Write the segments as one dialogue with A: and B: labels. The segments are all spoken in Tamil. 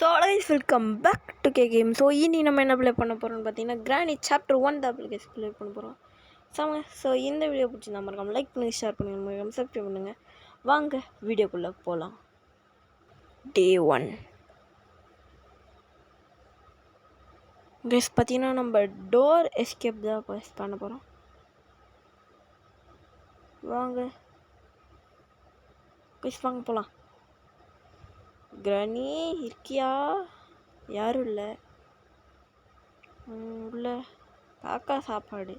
A: So guys welcome back to K game. So இனி நம்ம என்ன ப்ளே பண்ண போகிறோம்னு பார்த்தீங்கன்னா கிரானி சாப்டர் 1 தான் அப்ளிகேஷன் ப்ளே பண்ண போகிறோம். ஸோ இந்த வீடியோ பிடிச்சிருந்தா மறக்காம லைக் பண்ணுங்கள், ஷேர் பண்ணுங்கள், மறக்காம சப்ஸ்கிரைப் பண்ணுங்கள். வாங்க வீடியோக்குள்ளே போகலாம். டே 1 கைஸ் பார்த்தீங்கன்னா நம்ம டோர் எஸ்கேப் தான் பண்ண போகிறோம். வாங்க கைஸ் வாங்க போகலாம். கிரானி இருக்கியா? யாரும் இல்லை. உள்ள காக்கா சாப்பாடு.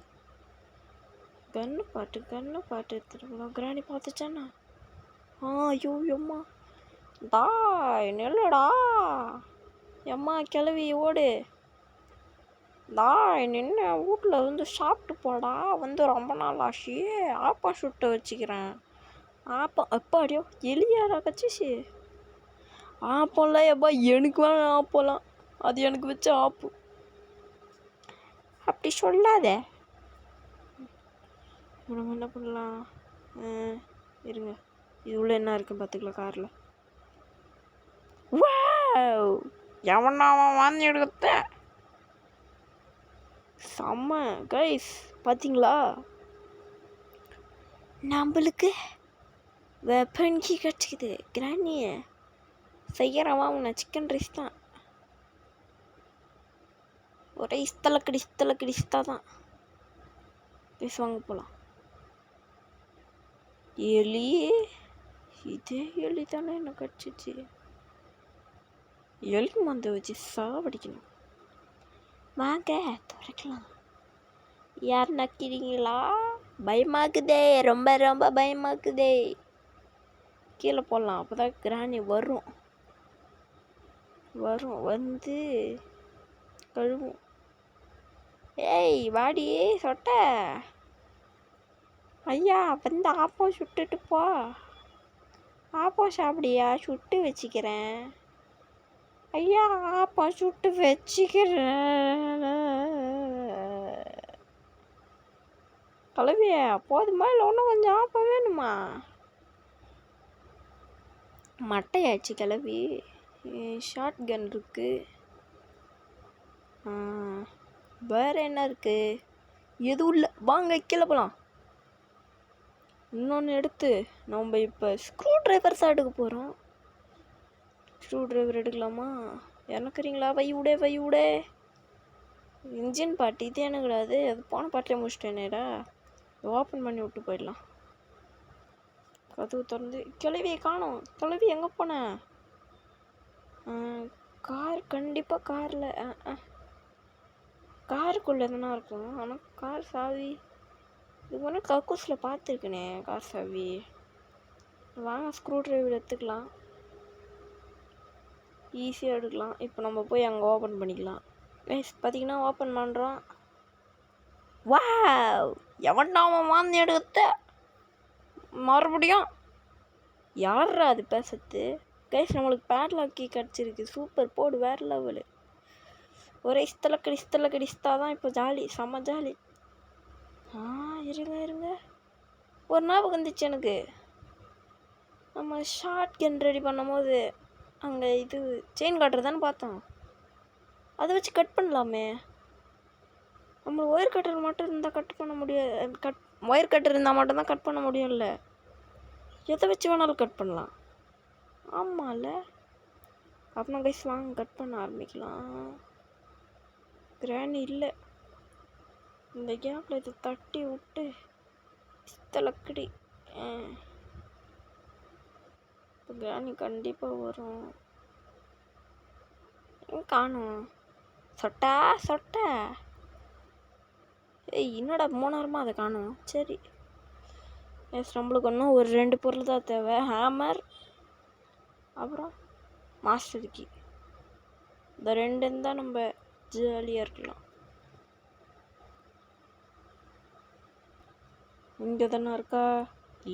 A: கண்ணு பாட்டு எடுத்துகிட்டு போகலாம். கிரானி பார்த்துச்சானா? ஐயோ எம்மா தாய் நெல்லடா. எம்மா கிளவி ஓடு. தாய் நின்று வீட்டில் வந்து சாப்பிட்டு போடா. வந்து ரொம்ப நாள் ஆச்சு. ஆப்பா சுட்டு வச்சுக்கிறேன். ஆப்பா அப்பாடியோ எலியாடா கச்சிச்சு. ஆப்பம்லாம் எப்பா எனக்கு வேணும். ஆப்போலாம் அது எனக்கு வச்ச ஆப்பு. அப்படி சொல்லாத. நம்ம என்ன பண்ணலாம்? இருங்க, இது உள்ள என்ன இருக்குன்னு பார்த்துக்கலாம். காரில் எவனா அவன் வாங்கி எடுத்த செம்ம கைஸ். பார்த்தீங்களா, நம்மளுக்கு வெப்பன் கீ கிடச்சிக்குது. கிரானியை செய்யறவா உன்னை சிக்கன் ரைஸ் தான். ஒரே இஸ்தலக்கடி தான். ரைஸ் வாங்க போகலாம். எலி, இதே எலி தானே என்ன கடிச்சிச்சு. எலி மந்த வச்சு சாவடிக்கணும். வாங்க துறைக்கலாம். யார் நக்கிறீங்களா? பயமாக்குதே, ரொம்ப ரொம்ப பயமாக்குதே. கீழே போடலாம். அப்போ தான் கிரானி வரும் வந்து கழுவும். ஏய் வாடி சொட்ட. ஐயா வந்து ஆப்போ சுட்டுட்டு போ. ஆப்போ சாப்பிடியா? சுட்டு வச்சுக்கிறேன். ஐயா ஆப்போ சுட்டு வச்சுக்கிறேன். கலவிய போதுமா இல்லை ஒன்றும் கொஞ்சம் ஆப்போ வேணுமா? மட்டையாச்சு கிளவி. ஷார்ட் கன் இருக்கு. வேறு என்ன இருக்கு? எதுவும் இல்லை. வாங்க கீழே போகலாம். இன்னொன்று எடுத்து நம்ம இப்போ ஸ்க்ரூ ட்ரைவர் எடுக்க போகிறோம். ஸ்க்ரூ ட்ரைவர் எடுக்கலாமா? எனக்குறீங்களா? வை விடே. இன்ஜின் பாட்டு இது எனக்கு கூடாது. அது போன பாட்டிலே முடிச்சிட்டேனேடா. ஓப்பன் பண்ணி விட்டு போயிடலாம். கதவு திறந்து. கிளவியை காணோம். கிளவி எங்கே போனேன்? கார் கண்டிப்பாக காரில் காருக்குள்ளே தானே இருக்கும். ஆனால் கார் சாவி இது ஒன்று கக்கூஸில் பார்த்துருக்கனே. கார் சாவி. வாங்க ஸ்க்ரூ ட்ரைவர் எடுத்துக்கலாம். ஈஸியாக எடுக்கலாம். இப்போ நம்ம போய் அங்கே ஓப்பன் பண்ணிக்கலாம். பார்த்தீங்கன்னா ஓப்பன் பண்ணுறோம். வாவ், எவன்டா அவன் வாந்தி எடுத்த? மறுபடியும் யாரா அது பேசுறது? கைஸ் நம்மளுக்கு பேட்லாக் கீ கிடச்சிருக்கு. சூப்பர், போடு, வேறு லெவலு. ஒரே இஸ்தலக்கடிஸ்தா தான் இப்போ ஜாலி, செம்ம ஜாலி. இருங்க ஒரு ஞாபகம் வந்துச்சு எனக்கு. நம்ம ஷார்ட் கன் ரெடி பண்ணும் போது அங்கே இது செயின் கட்டுறதான்னு பார்த்தோம். அதை வச்சு கட் பண்ணலாமே. நம்ம ஒயர் கட்டர் மட்டும் இருந்தால் கட் பண்ண முடியாது. ஒயர் கட்டர் இருந்தால் மட்டும்தான் கட் பண்ண முடியும்ல. எதை வச்சு வேணாலும் கட் பண்ணலாம். ஆமாம்ல. அப்புறம் கைஸ் வாங்க கட் பண்ண ஆரம்பிக்கலாம். கிரானி இல்லை. இந்த கேப்பில் இதை தட்டி விட்டு இஸ்தலக்கடி. இப்போ கிரானி கண்டிப்பாக வரும். காணும். சொட்ட. ஏய் என்னடா 3 நேரமாக அதை காணும். சரி நம்மளுக்கு ஒன்றும் ஒரு 2 பொருள் தான் தேவை. ஹேமர் அப்புறம் மாஸ்டர் கீ. இந்த 2 இருந்தால் நம்ம ஜாலியாக இருக்கலாம். இங்கே தானே இருக்கா?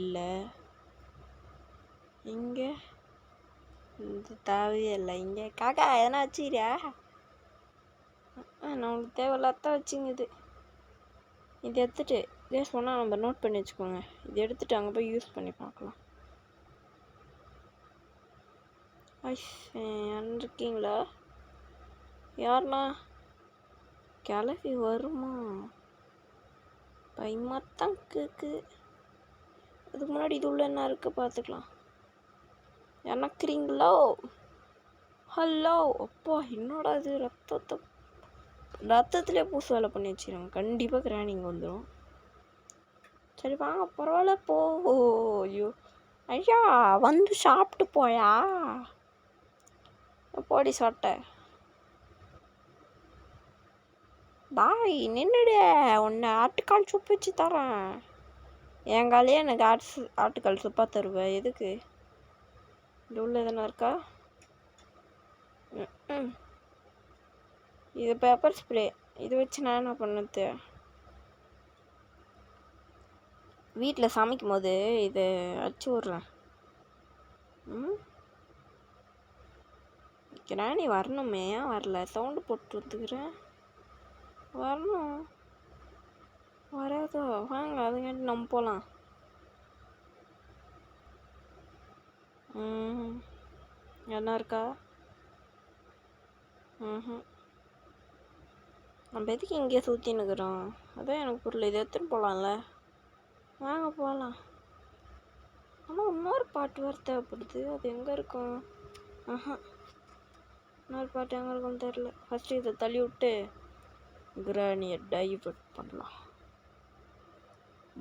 A: இல்லை, இங்கே இந்த தேவையே இல்லை. இங்கே காக்கா எதனா வச்சுக்கிறியா? நம்மளுக்கு தேவையில்லாதான் வச்சுங்குது. இதை எடுத்துகிட்டு இதே சொன்னால் நம்ம நோட் பண்ணி வச்சுக்கோங்க. இதை எடுத்துகிட்டு அங்கே போய் யூஸ் பண்ணி பார்க்கலாம். இருக்கீங்களா? யாருண்ணா? கிளம்பி வருமா? பயமாத்தான் கேக்கு. அதுக்கு முன்னாடி இது உள்ள என்ன இருக்குது பார்த்துக்கலாம். எனக்குறீங்களோ? ஹலோ அப்பா, என்னடா இது? ரத்தத்திலே பூசு வேலை பண்ணி வச்சுருங்க. கண்டிப்பாக கிராணிங்க வந்துடும். சரி வாங்க, பரவாயில்ல போ. ஐயோ ஐயா, வந்து சாப்பிட்டு போயா. போடி சாப்பிட்ட பாய் நின்றுடு. உன்னை ஆட்டுக்கால் சூப்பு வச்சு தரேன். என் காலையே எனக்கு ஆட்டுக்கால் சூப்பாக தருவேன். எதுக்கு? இது உள்ள எதனா இருக்கா? இது பேப்பர் ஸ்ப்ரே. இது வச்சு நான் என்ன பண்ணது? வீட்டில் சமைக்கும் போது இதை அடிச்சு விட்றேன். கிராணி வரணுமே, ஏன் வரல? சவுண்டு போட்டு வந்துக்கிறேன். வரணும், வராதோ? வாங்க, அதுங்காட்டி நம்ம போகலாம். என்ன இருக்கா? நம்ம எதுக்கு இங்கேயே சுற்றின்னுக்குறோம்? அதான் எனக்கு புரியல. இது எடுத்துன்னு போகலாம்ல. வாங்க போகலாம். ஆனால் இன்னொரு பாட்டு வேறு தேவைப்படுது. அது எங்கே இருக்கும்? இன்னொரு பாட்டு எங்கே இருக்குன்னு தெரில. ஃபஸ்ட்டு இதை தள்ளி விட்டு கிராணியை டைவர்ட் பண்ணலாம்.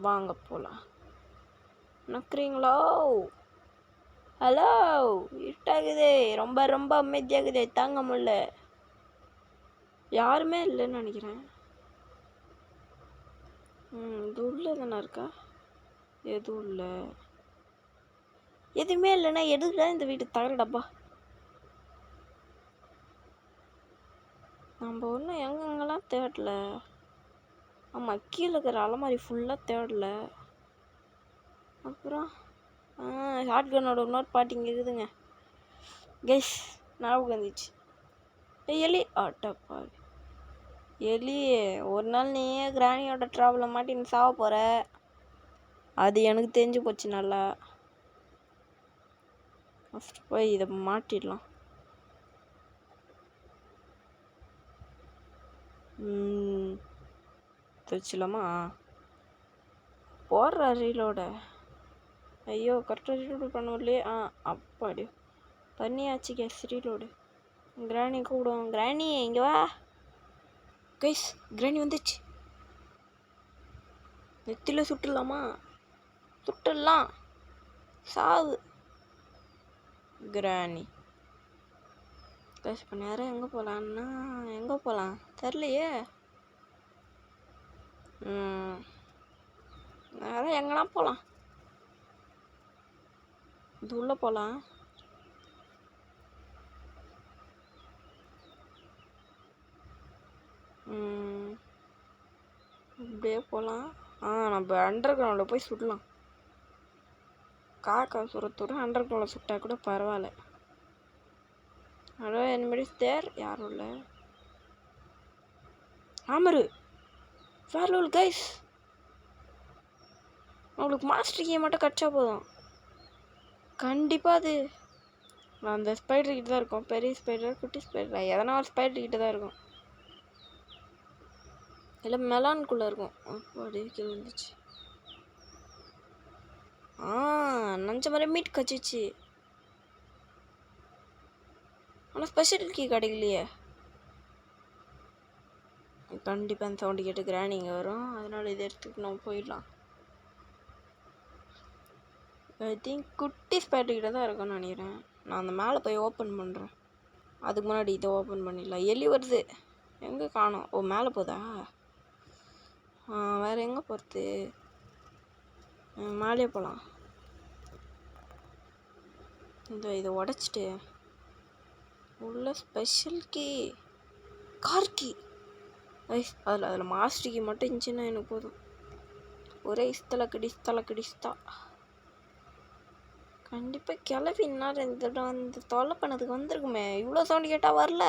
A: வாங்க போகலாம். நக்குறீங்களோ? ஹலோ, இருட்டாகுதே. ரொம்ப ரொம்ப அமைதியாகுதே, தாங்க முடியல. யாருமே இல்லைன்னு நினைக்கிறேன். இது உள்ள தானே இருக்கா? எதுவும் இல்லை. எதுவுமே இல்லைன்னா எதுக்குடா இந்த வீட்டு தகர டப்பா? நம்ம ஒன்றும் எங்கெங்கெல்லாம் தேடல. ஆமாம், கீழே இருக்கிற அலமாரி ஃபுல்லாக தேடல. அப்புறம் ஷாட்கனோட இன்னொரு பாட்டு இங்கே இருக்குதுங்க. கெஸ் ஞாபகம் வந்துச்சு. எலி ஆட்டப்பா. எலி, ஒரு நாள் நீயே கிராணியோட ட்ராவலை மாட்டி நீ சாவ போகிற. அது எனக்கு தெரிஞ்சு போச்சு நல்லா. ஃபஸ்ட்டு போய் இதை மாட்டிடலாம். வச்சுலாமா? போடுற ரீலோட. ஐயோ, கரெக்டாக ரீலோடு பண்ண முடியலையே. அப்பாடி பண்ணியாச்சு. கேஸ் ரீலோடு. கிராணி கூப்பிடுவோம். கிராணி இங்கே வா. கைஸ், கிராணி வந்துச்சு. நெத்தில சுட்டுடலாமா? சுட்டுடலாம். சாவு கிராணி. கைஸ், இப்போ நேரம் எங்கே போகலான்னா, எங்கே போகலாம் தெரிலையே. நேரம் எங்கன்னா போகலாம். இது உள்ளே போகலாம். இப்படியே போகலாம். நம்ம அண்டர் கிரவுண்டில் போய் சுடலாம். காக்கா சுரத்தோட அண்டர் கிரவுண்டில் சுட்டா கூட பரவாயில்ல. Hello, anybody there? யாரும் இல்லை. ஆமரு ஃபேர்லூல் கைஸ். உங்களுக்கு மாஸ்டர் கீயை மட்டும் கடிச்சா போதும். கண்டிப்பாக அது அந்த ஸ்பைடர் கிட்ட தான் இருக்கும். பெரிய ஸ்பைடர், குட்டி ஸ்பைடர், எதனா ஒரு ஸ்பைடர் கிட்ட தான் இருக்கும். இல்லை மெலான்குள்ளே இருக்கும். அப்போ அப்படியே கீழே வந்துச்சு. நஞ்ச மாதிரி மீட் கச்சிச்சு. ஆனால் ஸ்பெஷல் கீ கிடைக்கலையே. கண்டிப்பாக அந்த சவுண்டு கேட்டு கிராணிங்க வரும். அதனால் இதை எடுத்துட்டு நம்ம போயிடலாம். ஐ திங்க் குட்டி ஸ்பைடர்கிட்ட தான் இருக்கும்னு நினைக்கிறேன். நான் அந்த மேலே போய் ஓப்பன் பண்ணுறேன். அதுக்கு முன்னாடி இதை ஓப்பன் பண்ணிடலாம். எலி வருது. எங்கே காணோம்? ஓ, மேலே போதா? வேறு எங்கே போகிறது? மேலே போகலாம். இதை உடச்சிட்டு உள்ள ஸ்பெஷல் கீ, கார் கீ. அதில் மாஸ்டர் கீ மட்டும் இருந்துச்சுன்னா எனக்கு போதும். ஒரே இஸ்தலக்கடிஸ்தா. கண்டிப்பாக கிளவி இன்னார் இந்த தொல்லை பண்ணதுக்கு வந்திருக்குமே. இவ்வளோ சவுண்டு கேட்டால் வரல.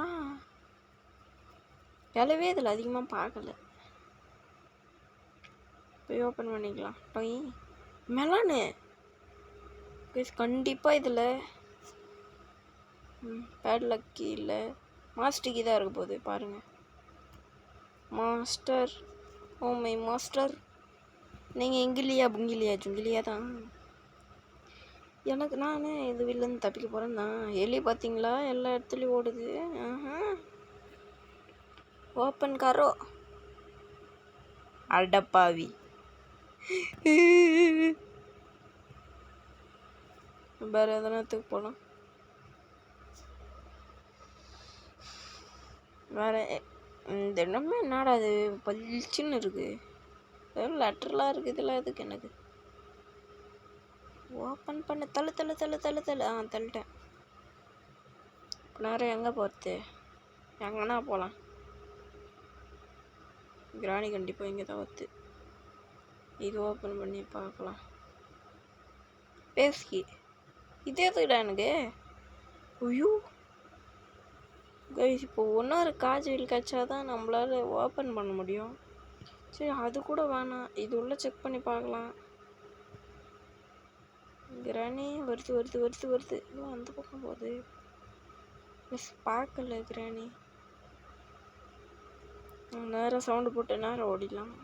A: ஏன் கிளவே இதில் அதிகமாக பார்க்கல. போய் ஓப்பன் பண்ணிக்கலாம். டொய் மெலானு. கைஸ் கண்டிப்பாக இதில் பேட் லக்கி இல்லை மாஸ்டர் கீ தான் இருக்க போகுது பாருங்கள். மாஸ்டர், ஓ மை மாஸ்டர், நீங்கள் எங்கிலியா புங்கிலியா ஜுங்கிலியா தான். எனக்கு நான் இது வில்லன்னு தப்பிக்க போகிறேன் தான். எலி பார்த்தீங்களா எல்லா இடத்துலையும் ஓடுது. ஓப்பன் காரோ அடப்பாவி. வேற எதனாத்துக்கு போகலாம். வேற இந்த இடமே என்னடா அது பளிச்சுன்னு இருக்கு. லெட்டர்லாம் இருக்குது. இதெல்லாம் எதுக்கு எனக்கு? ஓப்பன் பண்ண தள்ளு தள்ளு தள்ளு தள்ளு தள்ளு. தள்ளிட்டேன். நேரம் எங்கே போகிறது? எங்கன்னா போகலாம். கிராணி கண்டிப்பாக இங்கே தான் வருது. இது ஓப்பன் பண்ணி பார்க்கலாம். பேசி இதே எதுக்குடா எனக்கு? ஐயோ கைஸ், இப்போ இன்னொரு காஜுவல் கச்சா தான் நம்மளால் ஓப்பன் பண்ண முடியும். சரி அது கூட வேணாம், இது உள்ள செக் பண்ணி பார்க்கலாம். கிராணி வருது வருது வருது வருது. அந்த பக்கம் போகுது. மிஸ் பார்க்கல கிராணி. நேரம் சவுண்டு போட்டு நேரம் ஓடிடலாம்.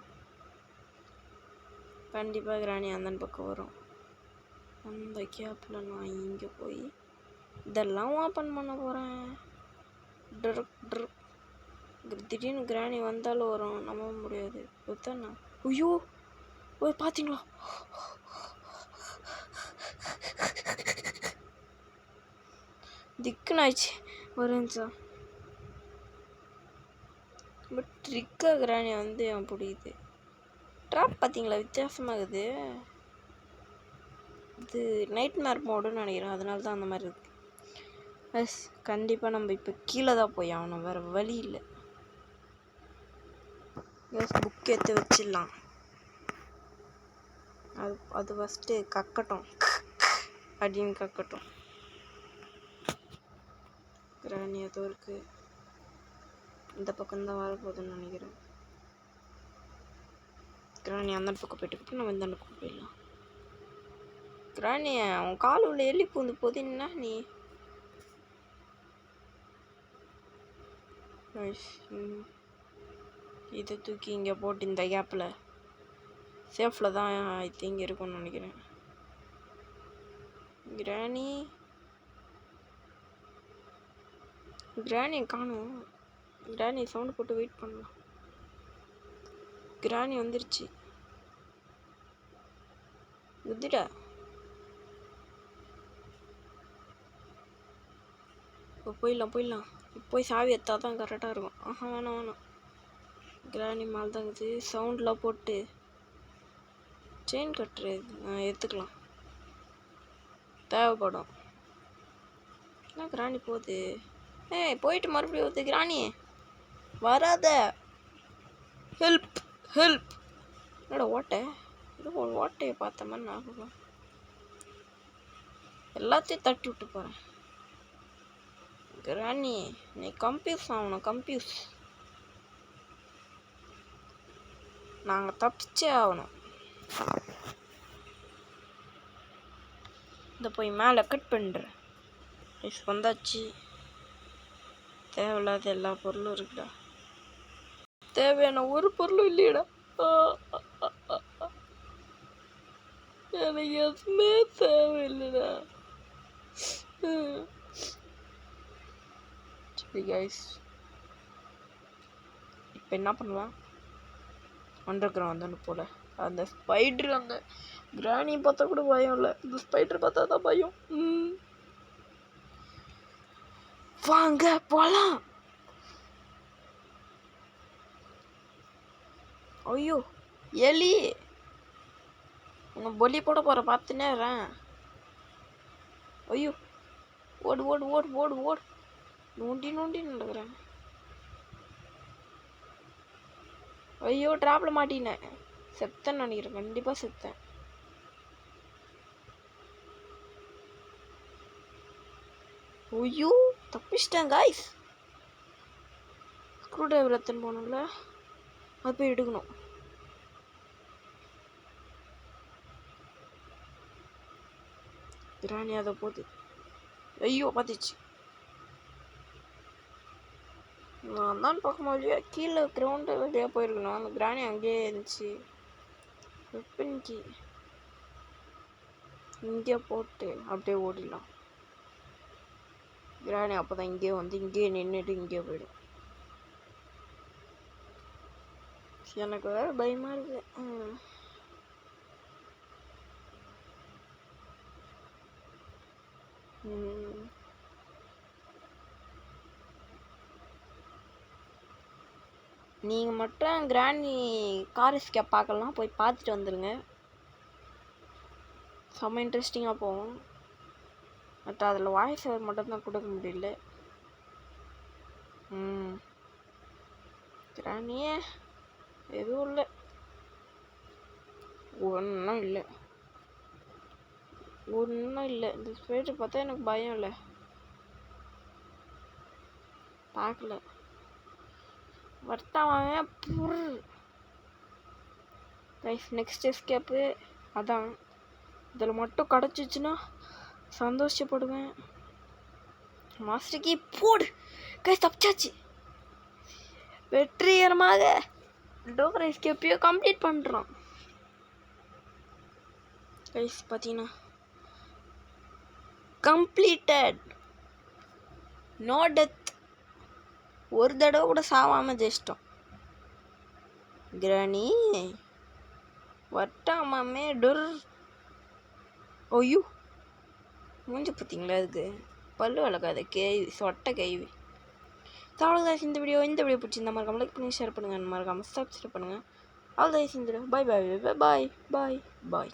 A: கண்டிப்பாக கிராணி அந்த பக்கம் வரும். அந்த கேப்பில் நான் இங்கே போய் இதெல்லாம் ஓப்பன் பண்ண போகிறேன். திடீர்னு கிராணி வந்தாலும் வரும், நம்ப முடியாது. ஒருத்தண்ணா ஐயோ பார்த்தீங்களா? திக்குனாச்சு ஒரு நிமிஷம். பட் ட்ரிக்கா கிராணி வந்து அவன் பிடிக்குது. ட்ராப் பார்த்தீங்களா வித்தியாசமாகுது. இது நைட் மேர் மோடுன்னு நினைக்கிறேன், அதனால தான் அந்த மாதிரி இருக்குது. எஸ் கண்டிப்பாக நம்ம இப்போ கீழே தான் போய் ஆகணும், வேறு வழி இல்லை. எஸ் புக் எடுத்து வச்சிடலாம். அது ஃபஸ்ட்டு கக்கட்டும் அப்படின்னு கக்கட்டும். கிராணி ஏதோ இருக்குது. இந்த பக்கம்தான் வரப்போகுதுன்னு நினைக்கிறேன். கிராணி அந்த பக்கம் போயிட்டு நம்ம இந்த பக்கம் போயிடலாம். கிராணி அவன் கால் உள்ள எள்ளி பூந்து போதுன்னா நீ இதை தூக்கி இங்கே போட்டு இந்த கேப்பில் சேஃபில் தான் ஐ திங்க் இருக்கும்னு நினைக்கிறேன். கிராணி காணும். கிராணி சவுண்டு போட்டு வெயிட் பண்ணலாம். கிராணி வந்துருச்சு. குதிடா இப்போ போயிடலாம். போய் சாவி எடுத்தா தான் கரெக்டாக இருக்கும். வேணாம். கிராணி மேலே தான் இருக்குது. சவுண்டெலாம் போட்டு செயின் கட்டுறது எடுத்துக்கலாம், தேவைப்படும். என்ன கிராணி போகுது? போயிட்டு மறுபடியும் வருது. கிராணி வராத. Help help. என்னோட ஓட்டை ஓட்டையை பார்த்த மாதிரி நான் எல்லாத்தையும் தட்டி விட்டு போகிறேன். கிராணி நீ கம்ப்யூஸ் ஆகணும். கம்ப்யூஸ் நாங்கள் தப்பிச்சே ஆகணும். இந்த போய் மேலே கட் பண்ணுறேன். வந்தாச்சு. தேவையில்லாத எல்லா பொருளும் இருக்குடா. தேவையான ஒரு பொருளும் இல்லையடா. எனக்கு எதுவுமே தேவையில்லைடா. சரி கைஸ், இப்போ என்ன பண்ணலாம்? அண்டர் கிரவுண்ட் தானே போல. அந்த ஸ்பைட்ரு, அந்த கிராணியை பார்த்தா கூட பயம் இல்லை, இந்த ஸ்பைட்ரு பார்த்தா தான் பயம். வாங்க போலாம். ஐயோ எலி, உன்னை பொலி போட போகிற பார்த்துனே. ஐயோ ஓடு ஓடு ஓடு ஓடு ஓடு. நோண்டி நடக்கிறேன். ஐயோ ட்ராப்பில் மாட்டினேன். செத்தேன்னு நினைக்கிறேன். கண்டிப்பாக செத்தேன். ஐயோ தப்பிச்சிட்டேன் காய்ஸ். ஸ்க்ரூ டிரைவர் எத்தனை போகணும்ல, அது போய் எடுக்கணும். கிராணி அதை போகுது. ஐயோ பார்த்துச்சு. நான் தான் பார்க்கும்போது கீழே கிரவுண்டு வழியாக போயிருக்கணும். அந்த கிராணி அங்கேயே இருந்துச்சு. வெப்பன்கி இங்கே போட்டு அப்படியே ஓடிடலாம். கிராணி அப்போ தான் இங்கே வந்து இங்கேயே நின்றுட்டு இங்கே போயிடும். எனக்கு வேறு பயமாக இருக்குது. நீங்கள் மட்டும் கிராணி கார் எஸ்கேப் பார்க்கலாம், போய் பார்த்துட்டு வந்துடுங்க. செம்ம இன்ட்ரெஸ்டிங்காக போகும். பட் அதில் வாய்ஸ் ஓவர் மட்டும்தான் கொடுக்க முடியல. கிராணியே எதுவும் இல்லை, ஒன்றும் இல்லை. இந்த ஸ்பீடு பார்த்தா எனக்கு பயம் இல்லை. பார்க்கல வர்த்தாவே கைஸ். நெக்ஸ்ட் எஸ்கேப்பு அதான். இதில் மட்டும் கிடச்சிச்சின்னா சந்தோஷப்படுவேன். மாஸ்டர் கீ போடு கைஸ். தப்பிச்சாச்சு. வெற்றிகரமாக டோர் எஸ்கேப்பையும் கம்ப்ளீட் பண்ணுறோம் கைஸ். பார்த்தீங்கன்னா கம்ப்ளீட்டட். No death. ஒரு தடவை கூட சாவாமல் ஜெயிச்சிட்டோம். கிராணி வட்டாமாமே டொர். ஐயோ மூஞ்சி பார்த்தீங்களா? அதுக்கு பல்லு வளர்க்காத கேள்வி, சொட்டை கேள்வி. அவ்வளோதான் இந்த வீடியோ. பிடிச்சிருந்தா மறக்காம லைக் பண்ணி ஷேர் பண்ணுங்கள். மறக்காமல் சப்ஸ்கிரைப் பண்ணுங்கள். அவ்வளோதான் இந்த வீடியோ. பாய் பாய் பாய் பாய் பாய் பாய்.